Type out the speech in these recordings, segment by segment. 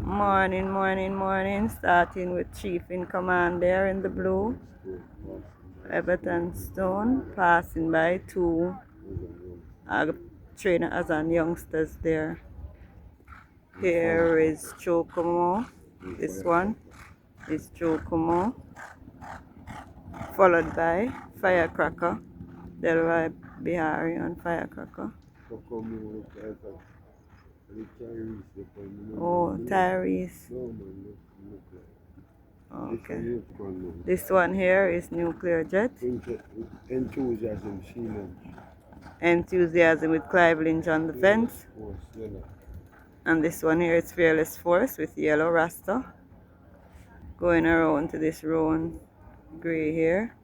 Morning, morning, morning. Starting with Chief in command there in the blue. Everton Stone passing by two trainers and youngsters there. Here is Chocomo. This one is Chocomo. Followed by Firecracker. Delroy Bihari and Firecracker. Oh, Tyrese. Okay. This one here is Nuclear Jet. Enthusiasm with Clive Lynch on the fence. And this one here is Fearless Force with Yellow Rasta. Going around to this roan gray here.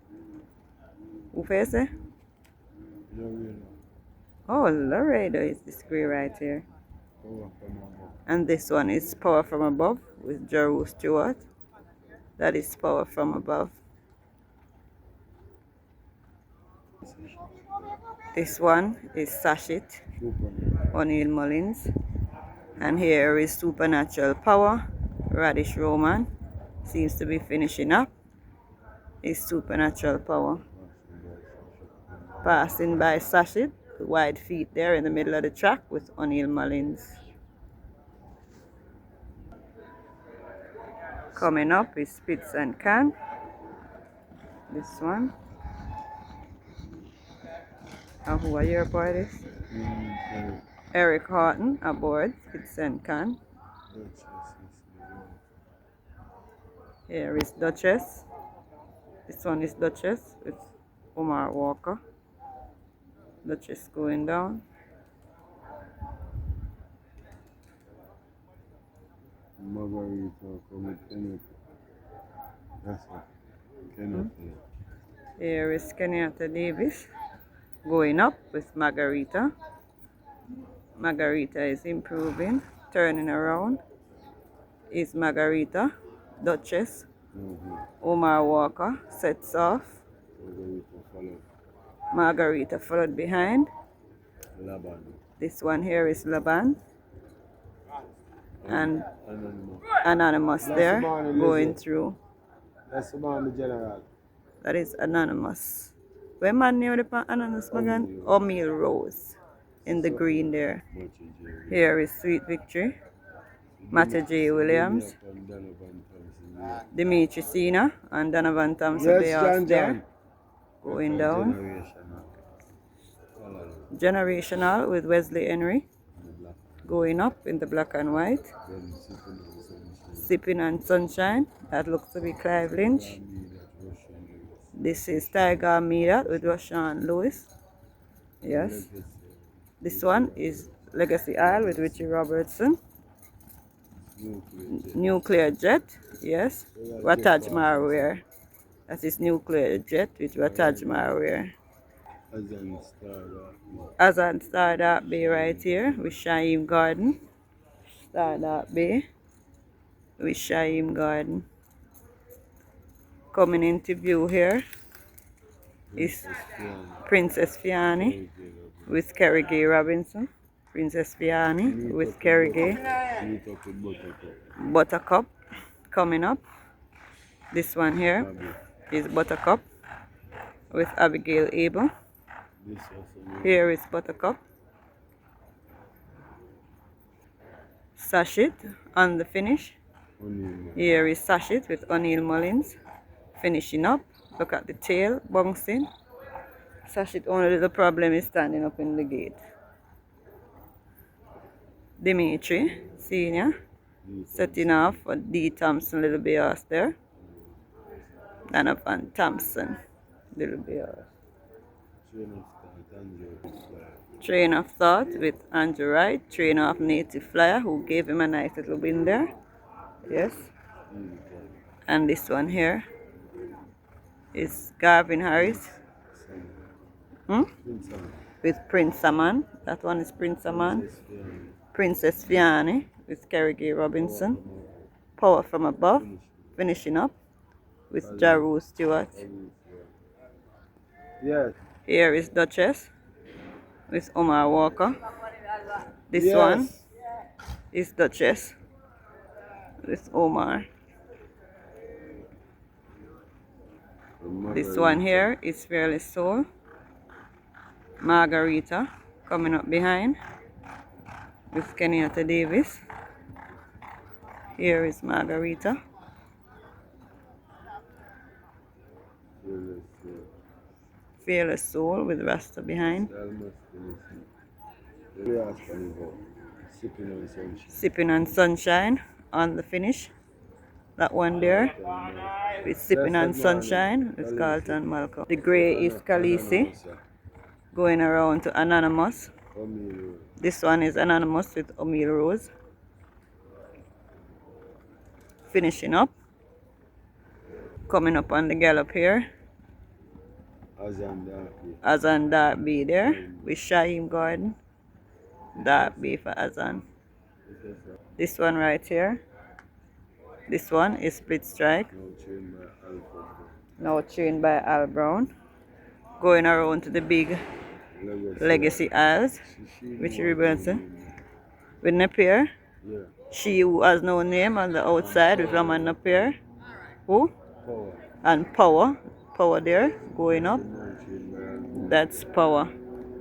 Who face it? Oh, Laredo is this gray right here. And this one is Power from Above with Jaru Stewart. That is Power from Above. This one is Sashit, O'Neill Mullins. And here is Supernatural Power, Radish Roman. Seems to be finishing up. Is Supernatural Power. Passing by Sashit, wide feet there in the middle of the track with O'Neill Mullins. Coming up is Spitz and Can. This one. And who are your boys? Eric Horton aboard Spitz and Can. Here is Duchess. This one is Duchess with Omar Walker. Duchess going down. Here is Kenyatta Davis going up with Margarita. Margarita is improving, turning around. Is Margarita. Duchess. Omar Walker sets off. Margarita followed behind. This one here is Laban. And Anonymous there going through. That's the general. That is Anonymous. Where man near the Anonymous Magan? Or Meal Rose in the green there. Here is Sweet Victory. Mata J. Williams. Dimitri Sina and Donovan Thompson there. Going down. Generational with Wesley Henry. Going up in the black and white. Sipping on Sunshine. That looks to be Clive Lynch. This is Tiger Media with Rashawn Lewis. Yes. This one is Legacy Isle with Richie Robertson. Nuclear Jet. Yes. Rataj Marware. That is Nuclear Jet with Rataj Marware. Azan Startup Bay right here with Shaim Garden. Startup Bay with Shaim Garden. Coming into view here is Princess Fiani with Kerry Gay Robinson. Princess Fiani with Kerry Gay. Buttercup coming up. This one here is Buttercup with Abigail Abel. Here is Buttercup. Sashit on the finish. Here is Sashit with O'Neill Mullins. Finishing up. Look at the tail bouncing. Sashit only the problem is standing up in the gate. Dimitri Senior setting off for D. Thompson, Little Bears there. Donovan Thompson, Little Bears. Train of Thought with Andrew Wright. Trainer of Native Flyer who gave him a nice little win there. Yes. And this one here is Garvin Harris. With Prince Saman. That one is Prince Saman. Princess Fiani with Kerry Gay Robinson. Power from Above. Finishing up with Jaru Stewart. Yes. Here is Duchess with Omar Walker. This one is Duchess. with Omar. This one here is Fearless Soul. Margarita coming up behind with Kenyatta Davis. Here is Margarita. Fearless Soul with Rasta behind. Sipping on Sunshine on the finish. That one there with Sipping on Sunshine with Carlton Malcolm. The grey is Khaleesi going around to Anonymous. This one is Anonymous with O'Meal Rose. Finishing up. Coming up on the gallop here. Azan Dark B there with Shaheem Gordon. Dark B for Azan. This one right here. This one is Split Strike. Now trained by Al Brown. Going around to the big Legacy Isles, which Robinson. With Napier. She who has no name on the outside with Raman Napier. Who? And Power. Power there going up. That's Power.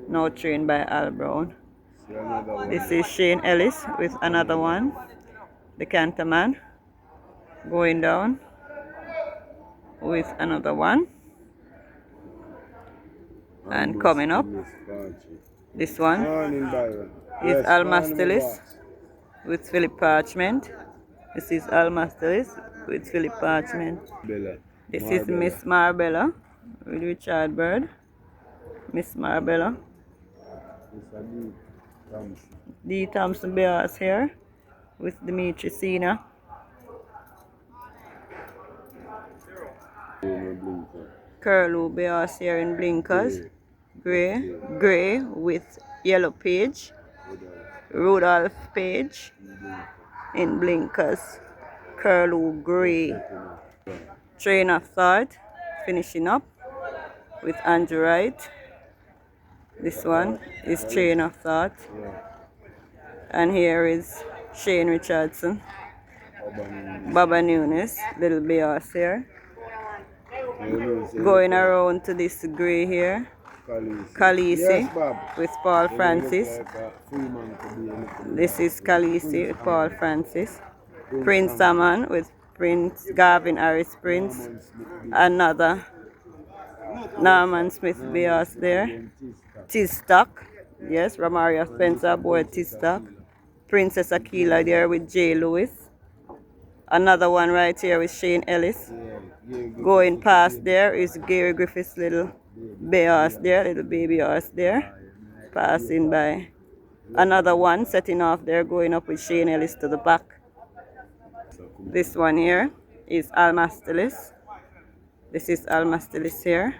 Now trained by Al Brown. This is Shane Ellis with another one. The Canterman. Going down with another one. And coming up. This one is Almastelis with Philip Parchment. This is Almastelis with Philip Parchment. This is Miss Marbella with Richard Bird. Miss Marbella. D. Thompson Bears here with Dimitri Sina. Curlew Bears here in blinkers. Grey with Yellow Page. Rudolph Page in blinkers. Curlew Grey. Train of Thought finishing up with Andrew Wright. This one is Train of Thought. And here is Shane Richardson. Baba Nunes, little Bears here. Going around to this grey here. Khaleesi with Paul Francis. This is Khaleesi with Paul Francis. Prince Saman with Prince Gavin Harris Prince. Another Norman Smith Bears there. Tistock. Yes, Ramaria Spencer aboard Tistock. Princess Aquila there with J. Lewis. Another one right here with Shane Ellis. Going past there is Gary Griffith's little bears there, little baby horse there. Passing by. Another one setting off there, going up with Shane Ellis to the back. This one here is Almastelis. This is Almastelis here.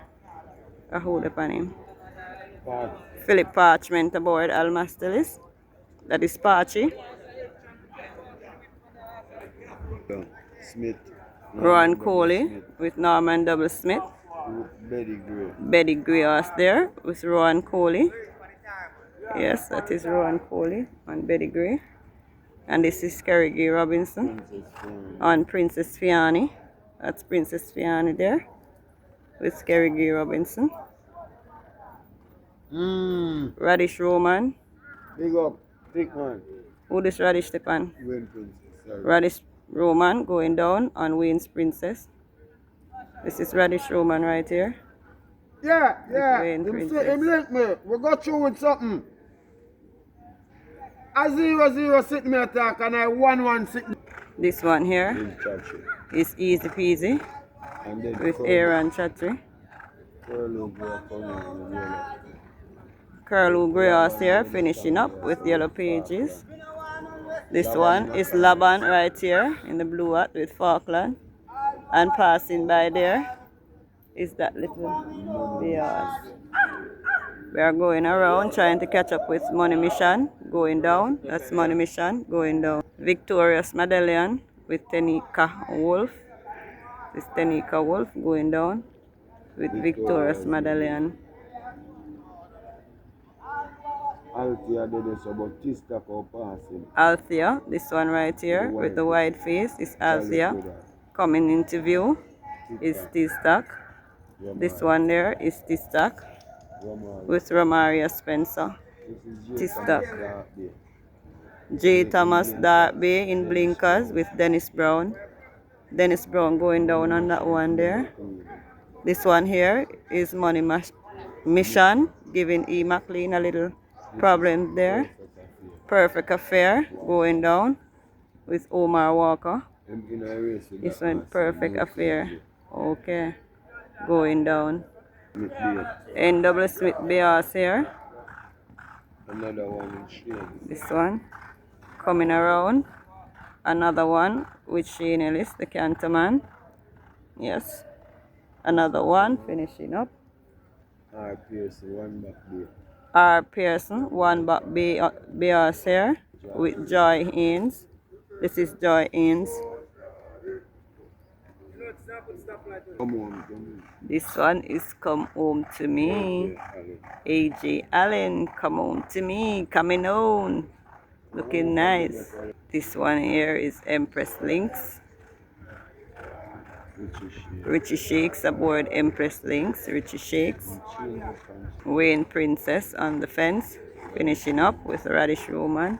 I hold up on him. Philip Parchment aboard Almastelis. That is Parchy. Smith. Rowan Coley with Norman Double Smith. Betty Gray was there with Rowan Coley. Yes, that is Rowan Coley and Betty Gray. And this is Kerry Gay Robinson on Princess Fiani. That's Princess Fiani there with Kerry Gay Robinson. Radish Roman. Big up, thick man. Who this Radish Stepan? Wayne Princess. Radish Roman going down on Wayne's Princess. This is Radish Roman right here. Yeah. Wayne Him Princess. link me. We got through with something. A 0-0 sit me attack and I 1-1 sit. This one here is Easy Peasy with Aaron Chatry. Curlew Greyhouse here finishing up with Yellow Pages. This one is Laban right here in the blue hat with Falkland. And passing by there is that little bears. We are going around trying to catch up with Money Mission going down. That's Money Mission going down. Victorious Medallion with Tenika Wolf. This Tenika Wolf going down with Victorious Medallion. Althea did this about Tista or passing. Althea, this one right here with the white face is Althea. Coming into view is T-Stock. This one there is T-Stock with Romaria Spencer. T-Stock. J. Thomas Dark Bay in blinkers with Dennis Brown. Dennis Brown going down on that one there. This one here is Mission, giving E. McLean a little problem there. Perfect Affair going down with Omar Walker. This one, Perfect Affair. Okay, going down. NW Smith Bears here. Another one in Shane. This one coming around. Another one with Shane Ellis, the Canterman. Yes. Another one finishing up. R. Pearson, one back there. R. Pearson, one back Bears here with Joy Haynes. This is Joy Haynes. This one is Come Home to Me. AJ Allen, Come Home to Me, coming on. Looking nice. This one here is Empress Links. Richie Shakes aboard Empress Links. Richie Shakes. Wayne Princess on the fence. Finishing up with Radish Roman.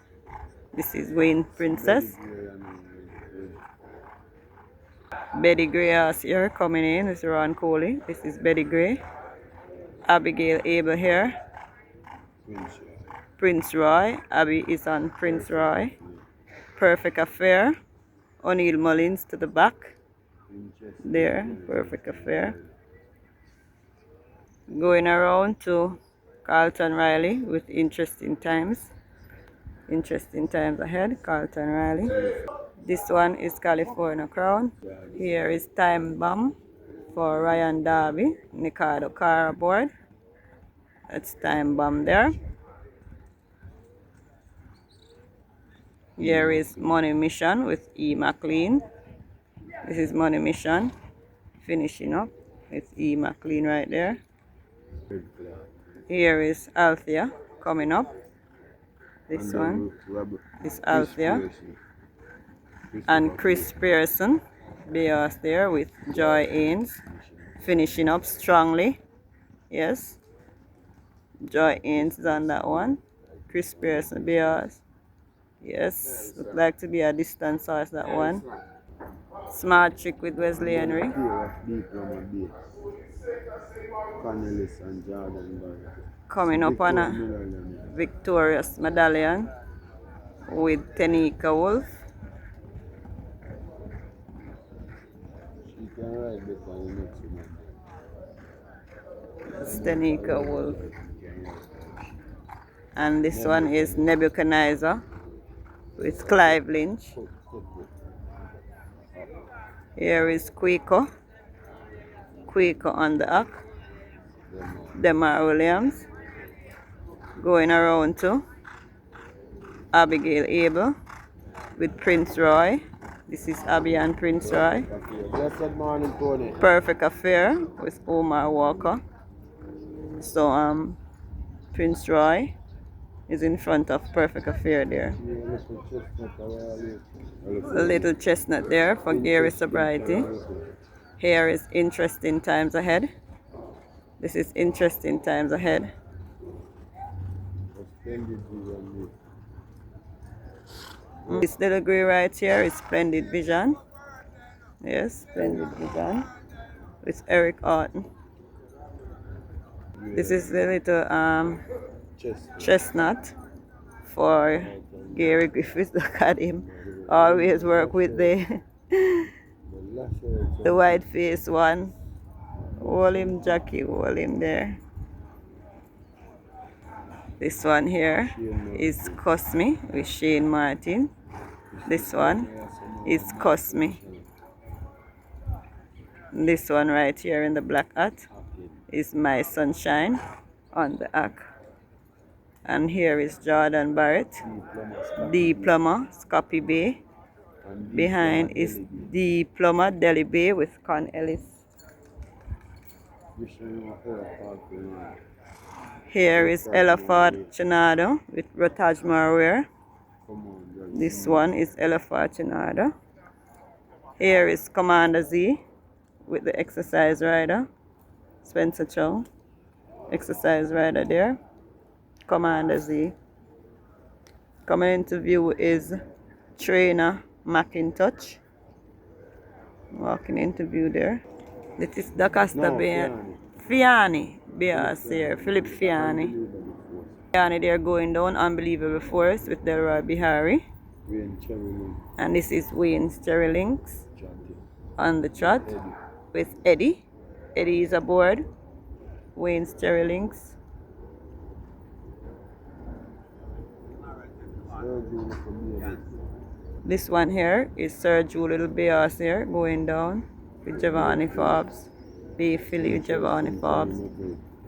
This is Wayne Princess. Betty Gray here coming in. This is Ron Coley. This is Betty Gray. Abigail Abel here. Prince Roy. Abby is on Prince Roy. Perfect Affair. O'Neill Mullins to the back. There. Perfect Affair. Going around to Carlton Riley with Interesting Times. Interesting Times ahead. Carlton Riley. This one is California Crown. Here is Time Bomb for Ryan Darby. Nicardo car aboard. That's Time Bomb there. Here is Money Mission with E. McLean. This is Money Mission. Finishing up. It's E. McLean right there. Here is Althea coming up. This one is Althea. And Chris Pearson. Bears there with Joy Haynes. Finishing up strongly. Yes. Joy Haynes is on that one. Chris Pearson Bears. Yes, look like to be a distance horse, that one. Smart Trick with Wesley Henry. Coming up on a Victorious Medallion with Tenika Wolf. It's Tenika Wolf. And this one is Nebuchadnezzar with Clive Lynch. Here is Quaker. Quaker on the arc. Demar Williams. Going around to Abigail Abel with Prince Roy. This is Abby and Prince Roy. Blessed morning, Tony. Perfect Affair with Omar Walker. So Prince Roy is in front of Perfect Affair there. A little chestnut there for Gary Sobriety. Here is Interesting Times Ahead. This is Interesting Times Ahead. This little gray right here is Splendid Vision. Yes, Splendid Vision with Eric Orton. This is the little chestnut for Gary Griffiths. Look at him. Always work with the white face one. Hold him, Jackie, hold him there. This one here is Cosme with Shane Martin. This one is Cosme. This one right here in the black hat is My Sunshine on the arc. And here is Jordan Barrett, D Plummer, Scotty Bay. Behind is D Plummer, Delhi Bay with Con Ellis. Here is Elephant Chinado with Rotage Marware. Come on, girl. This one is Elephant Chinado. Here is Commander Z with the exercise rider. Spencer Chow. Exercise rider there. Commander Z. Coming into view is Trainer McIntosh. Walking into view there. This is Da Costa No, Fiani. Bias here. Philip Fiani. Fiani there going down. Unbelievable force with Delroy Bihari. And this is Wayne's Cherry Links on the trot with Eddie. Eddie is aboard. Wayne's Cherry Links. This one here is Sergio Little Bias here going down with Giovanni Forbes. Bay Philly with Giovanni Forbes.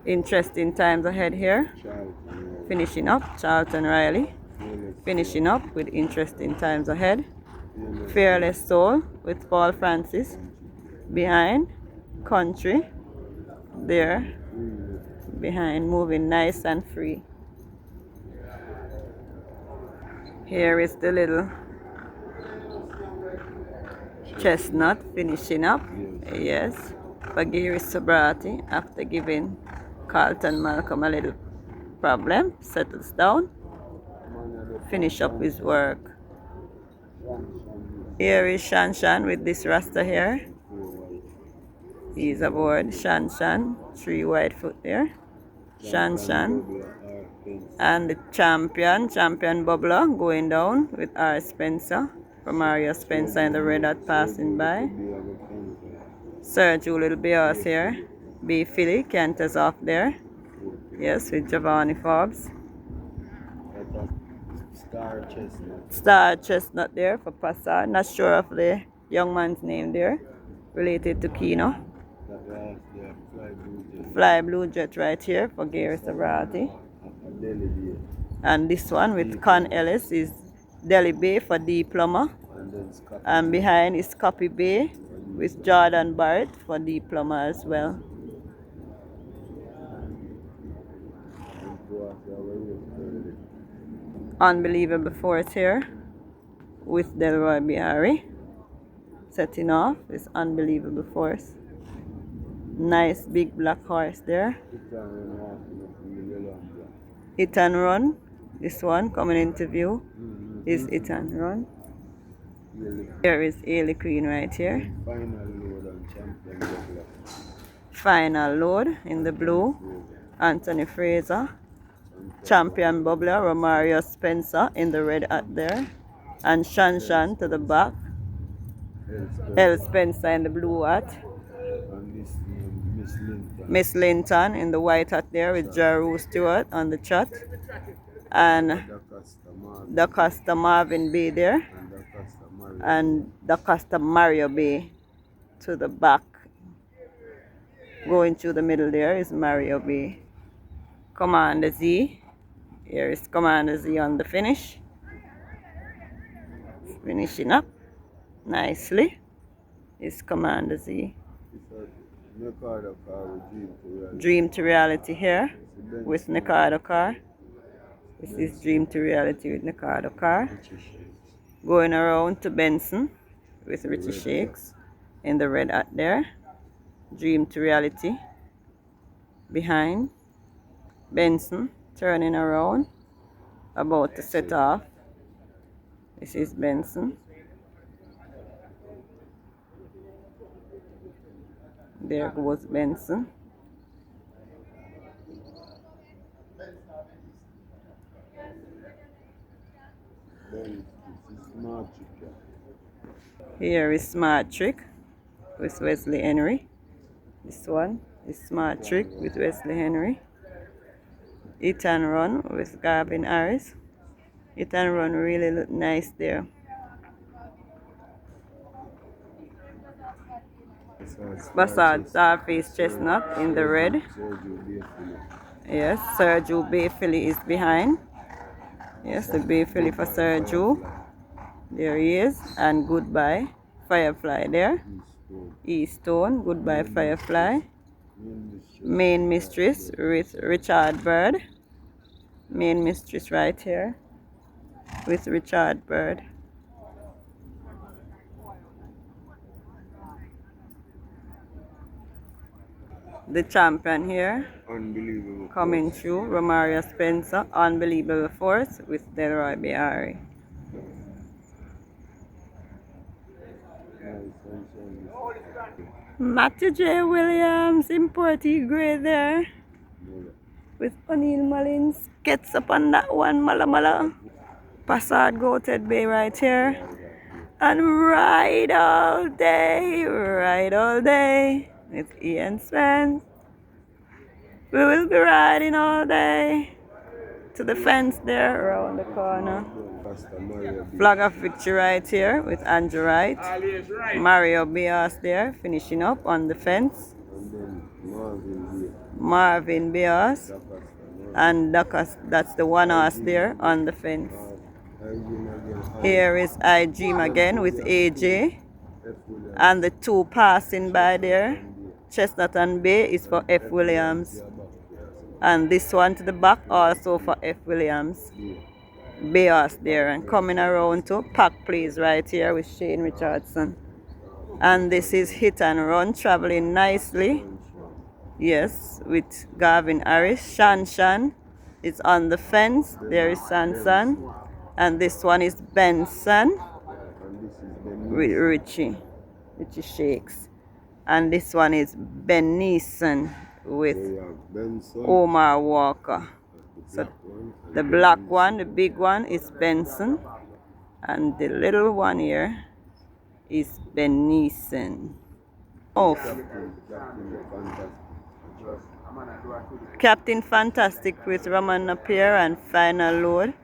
Interesting times ahead here. Finishing up Charlton Riley. Finishing up with interesting times ahead. Fearless Soul with Paul Francis. Behind Country. There. Behind moving nice and free. Here is the little Chestnut finishing up. Yes. Bagheera Sobrati, after giving Carlton Malcolm a little problem, settles down. Finish up his work. Here is Shan Shan with this Rasta here. He's aboard. Shan Shan, 3 white foot there. Shan Shan. And the champion Bubbler going down with R. Spencer. From Mario Spencer in the red hat passing by. Sergio Little Bias here. B. Philly, Kenters off there. Yes, with Giovanni Forbes. Star Chestnut there for Passar. Not sure of the young man's name there. Related to Kino. Fly Blue Jet right here for Gary Sabrati. And this one with Con Ellis is Delhi Bay for D Plummer. And behind is Copy Bay with Jordan Barrett for D Plummer as well. Unbelievable force here with Delroy Bihari. Setting off is unbelievable force. Nice big black horse there. Hit and Run. This one coming into view is Hit and Run. Here is Ailey Queen right here. Final load in the blue. Anthony Fraser. Champion Bubbler, Romario Spencer in the red hat there. And Shan Shan to the back. L. Spencer in the blue hat. Miss Linton in the white hat there with Jaru Stewart on the chat. And Da Costa Marvin Bay there. And Da Costa Mario Bay to the back. Going through the middle there is Mario Bay. Commander Z. Here is Commander Z on the finish. Finishing up nicely is Commander Z. Dream to Reality here with Nicardo Car. This is Dream to Reality with Nicardo Car. Going around to Benson with Richie Shakes in the red hat there. Dream to Reality. Behind Benson turning around, about to set off. This is Benson. There goes Benson. Here is Smart Trick with Wesley Henry. This one is Smart Trick with Wesley Henry. Hit and Run with Gavin Harris. Hit and Run really look nice there. Bassard Starface Chestnut in the red. Yes, Sergio Bay Philly is behind. Yes, the Bay Philly for Sergio. There he is. And Goodbye Firefly there. Eastone, Goodbye Firefly. Main Mistress with Richard Bird. Main Mistress right here with Richard Bird. The champion here Unbelievable. coming through, Romaria Spencer, Unbelievable Force with Delroy Biari. Matthew J. Williams, importy grade there with O'Neill Mullins. Gets up on that one, Mala Mala. Passard Goated Bay right here. And ride all day with Ian Spence. We will be riding all day to the fence there around the corner. Flag of victory right here with Andrew Wright. Mario Bias there finishing up on the fence. Marvin Bias. And that's the one horse there on the fence. Here is I Dream again with AJ. And the two passing by there, Chestnut and Bay, is for F. Williams. And this one to the back also for F. Williams. Bayos there, and coming around to Pack Please right here with Shane Richardson. And this is Hit and Run, traveling nicely. Yes, with Gavin Harris. Shan is on the fence. There is Sansan. And this one is Benson with Richie Shakes. And this one is Ben Neeson with Omar Walker. So the black one, the big one, is Benson. And the little one here is Ben Neeson. Oh, Captain Fantastic with Roman Napier and Final Load.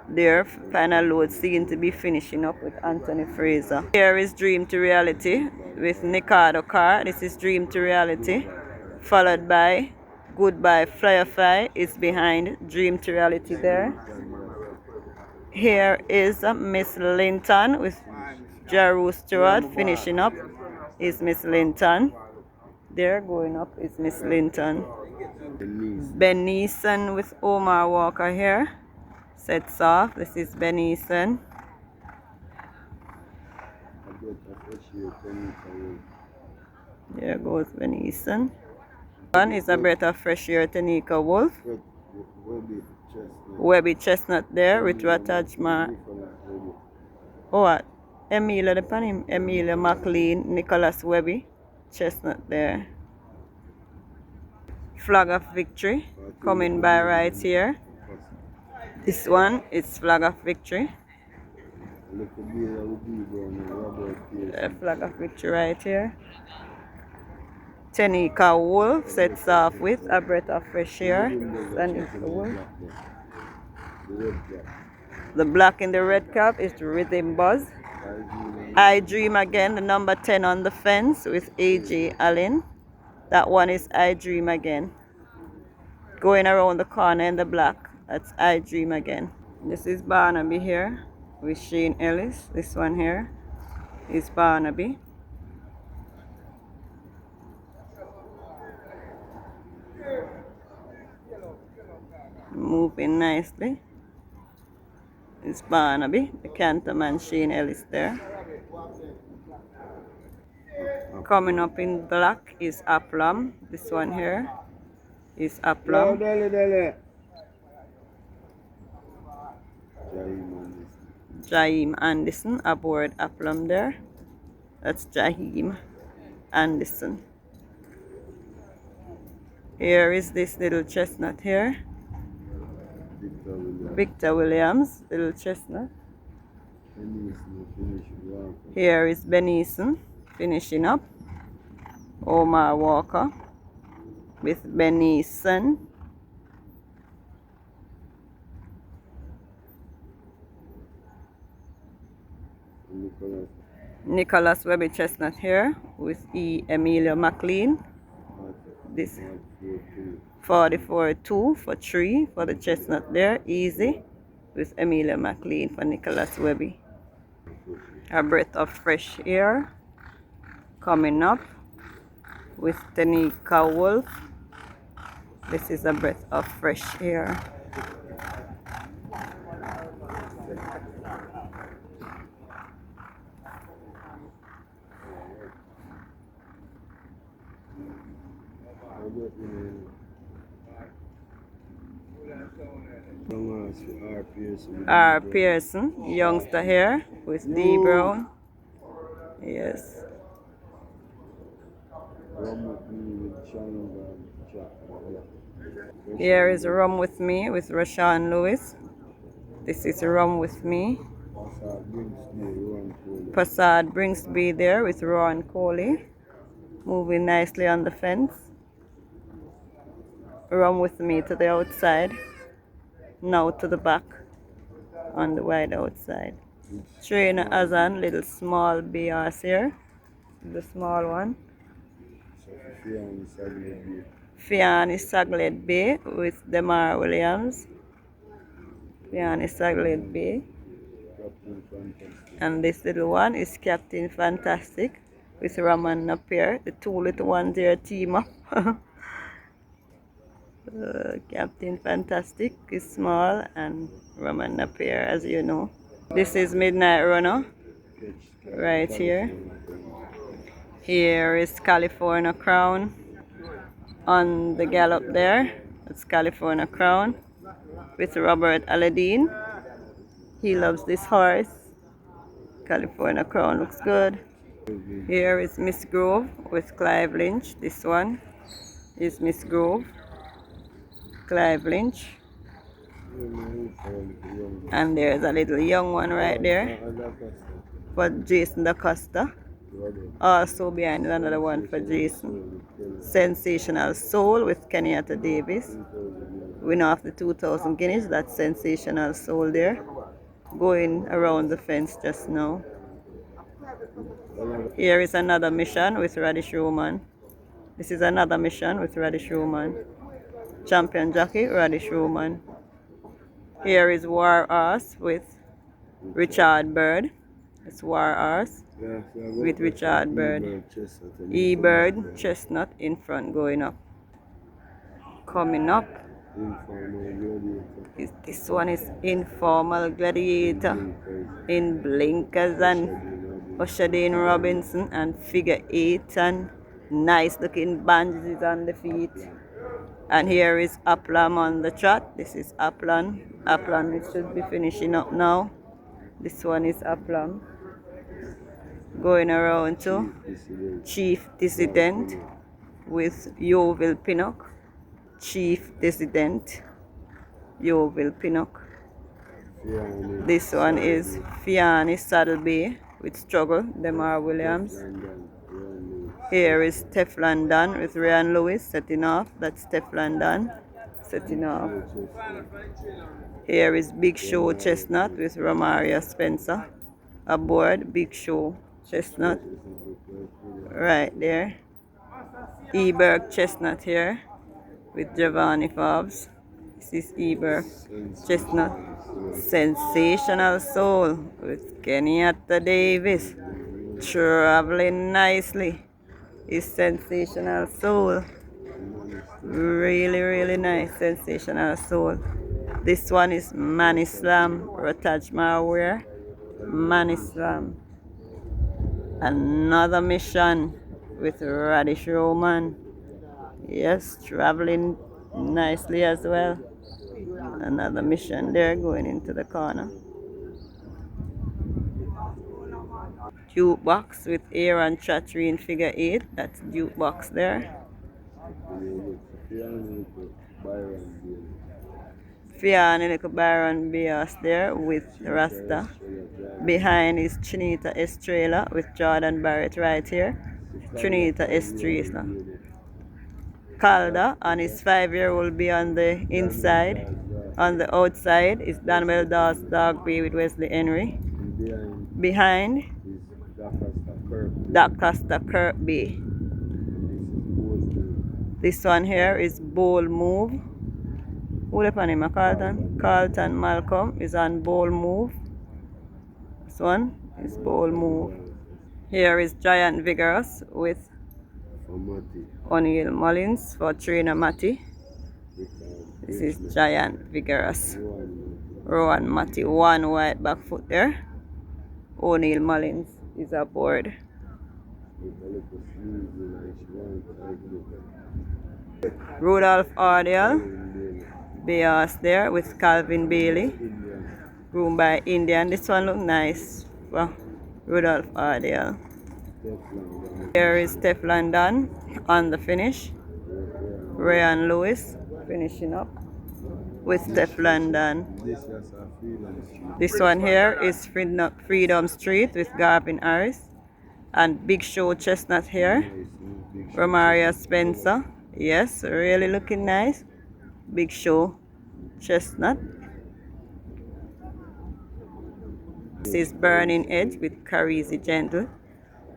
Their final load seemed to be finishing up with Anthony Fraser. Here is Dream to Reality with Nicardo Carr. This is Dream to Reality. Followed by Goodbye Firefly is behind Dream to Reality there. Here is Miss Linton with Jaru Stewart. Finishing up is Miss Linton. There going up is Miss Linton. Ben Neeson with Omar Walker here. Sets off. This is Ben Neeson. There goes Ben Neeson. One is a breath of fresh air, Tanika Wolf. Webby Chestnut there with Ratajma. Oh, what? Emilia the pan him. Emilia McLean, Nicholas Webby Chestnut there. Flag of Victory coming by right here. This one is Flag of Victory. Flag of Victory right here. Tanika Wolf sets off with a breath of fresh air. Tanika Wolf. The black in the red cap is Rhythm Buzz. I Dream again, the number 10 on the fence with AJ Allen. That one is I Dream again. Going around the corner in the black. That's I Dream again. This is Barnaby here with Shane Ellis. This one here is Barnaby. Moving nicely. It's Barnaby, the Canterman Shane Ellis there. Coming up in black is Aplum. This one here is Aplum. Jaheim Anderson aboard Aplum there. That's Jaheim Anderson. Here is this little chestnut here. Victor Williams, little chestnut. Here is Benison finishing up. Omar Walker with Benison. Nicholas Webby Chestnut here with E. Emilia McLean. This 44-2 for 3 for the chestnut there. Easy with Emilia McLean for Nicholas Webby. A breath of fresh air coming up with Tenica Wolf. This is a breath of fresh air. R. Pearson, youngster here with D. Brown. Yes. Here is Rum With Me with Rashawn Lewis. This is Rum With Me. Passad Bringsby there with Ron Coley. Moving nicely on the fence. Rum With Me to the outside. Now to the back on the wide outside. Trainer Azan, little small BRs here. The small one. Fiani Saglet Bay with Demar Williams. Fiani Saglet Bay. And this little one is Captain Fantastic with Raman Napier. The two little ones here team up. Captain Fantastic is small and Raman Napier, as you know. This is Midnight Runner right here. Here is California Crown on the gallop there. It's California Crown with Robert Aladdin. He loves this horse. California Crown looks good. Here is Miss Grove with Clive Lynch. This one is Miss Grove, Clive Lynch. And there's a little young one right there for Jason DaCosta. Also behind another one for Jason. Sensational Soul with Kenyatta Davis. Winner of the 2,000 guineas. That's Sensational Soul there. Going around the fence just now. Here is another mission with Radish Roman. This is another mission with Radish Roman. Champion jockey, Radish Roman. Here is War Horse with Richard Bird. It's War Horse with Richard Bird. E-Bird, Chestnut in front going up. Coming up. This one is Informal Gladiator in blinkers and Oshadane Robinson and figure 8 and nice looking bandages on the feet. And here is Uplam on the trot. This is Uplam. Uplam, it should be finishing up now. This one is Uplam. Going around to Chief Dissident with Yeovil Pinnock. Chief Dissident, Yeovil Pinnock. This one is Fiani Saddleby with Struggle, Demar Williams. Here is Teflon Dan with Ryan Lewis setting off. That's Teflon Dan setting off. Here is Big Show Chestnut with Romaria Spencer. Aboard Big Show Chestnut. Right there. Eberg Chestnut here with Giovanni Fobbs. This is Eberg Chestnut. Sensational Soul with Kenyatta Davis. Traveling nicely is Sensational Soul. Really nice Sensational Soul. This one is Manislam Rotaj Marware. Manislam. Another mission with Radish Roman. Yes, traveling nicely as well. Another mission there going into the corner. Jukebox with Aaron Chatry in figure 8. That's Jukebox there. Fiona Little Byron Bias there with Rasta. Behind is Trinita Estrella with Jordan Barrett right here. Trinita Estrella. Calder and his 5-year will be on the inside. On the outside is Danwell Dawes Dog Bay with Wesley Henry. Behind Costa Kirkby. This one here is Bold Move. Who the name? Carlton? Carlton Malcolm is on Bold Move. This one is Bold Move. Here is Giant Vigorous with Amati. O'Neill Mullins for trainer Matty. This is Giant Vigorous. Rowan Matty, one white back foot there. O'Neill Mullins is aboard. Rudolph Ardell, Bears there with Calvin Bailey. Groomed by Indian. This one look nice. Well, Rudolph Ardell. Here is Teflon Dan on the finish. Ryan Lewis finishing up with Teflon Dan. This one here is Freedom Street with Garvin Harris. And Big Show Chestnut here. Romaria Spencer. Yes, really looking nice. Big Show Chestnut. This is Burning Edge with Carizi Gentle.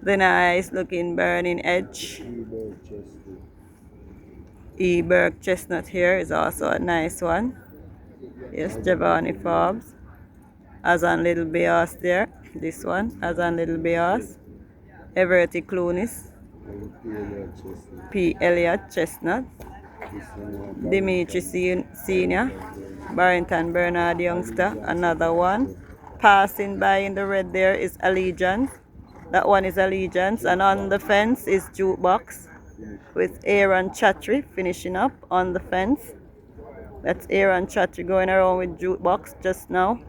The nice looking Burning Edge. Eberg Chestnut here is also a nice one. Yes, Giovanni Forbes. Azan Little Bears there. This one, Azan Little Bears. Everett Clunis. P. Elliott Chestnut. Dimitri Senior. Barrington Bernard Youngster, another one. Passing by in the red there is Allegiance. That one is Allegiance. And on the fence is Jukebox with Aaron Chatry finishing up on the fence. That's Aaron Chatry going around with Jukebox just now.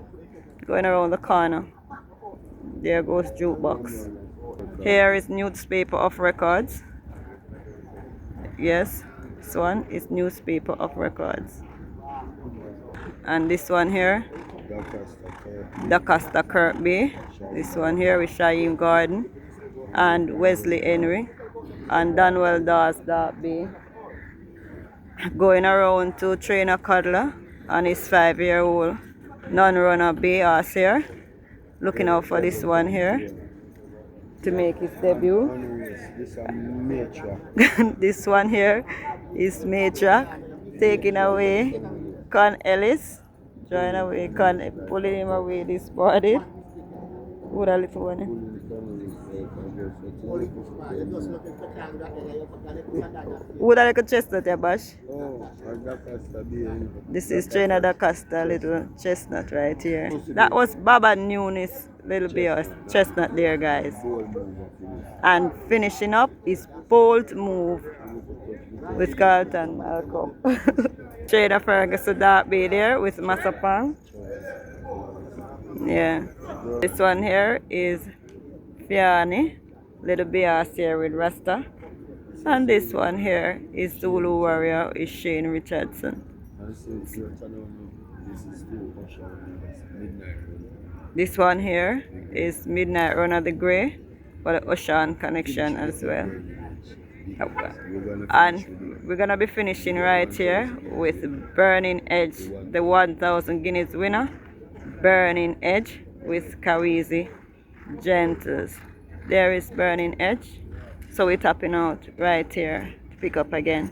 Going around the corner. There goes Jukebox. Here is Newspaper of Records. Yes, this one is Newspaper of Records. And this one here, DaCosta Kirkby. This one here with Shaim Gordon and Wesley Henry and Donwell Dawes Darby. Going around to Trainer Cuddler and his 5-year-old non-runner Bears here. Looking out for this one here to make his debut. This one here is Matriarch taking away Con Ellis. Join away Con, pulling him away this body. What a little one. What a little chestnut, yeah, Bash? This is Trainer DaCosta, little chestnut right here. That was Baba Nunes, little bears, chestnut there, guys. And finishing up is Bolt Move with Carlton Malcolm. Trader Ferguson Darby there with Masapang. Yeah. This one here is Fiani, little bears here with Rasta. And this one here is Zulu Warrior with Shane Richardson. This one here is Midnight Runner the Grey for the Ocean Connection as well. And we're gonna be finishing right here with Burning Edge, the 1000 Guineas winner. Burning Edge with Carizi Gentles. There is Burning Edge. So we're tapping out right here to pick up again.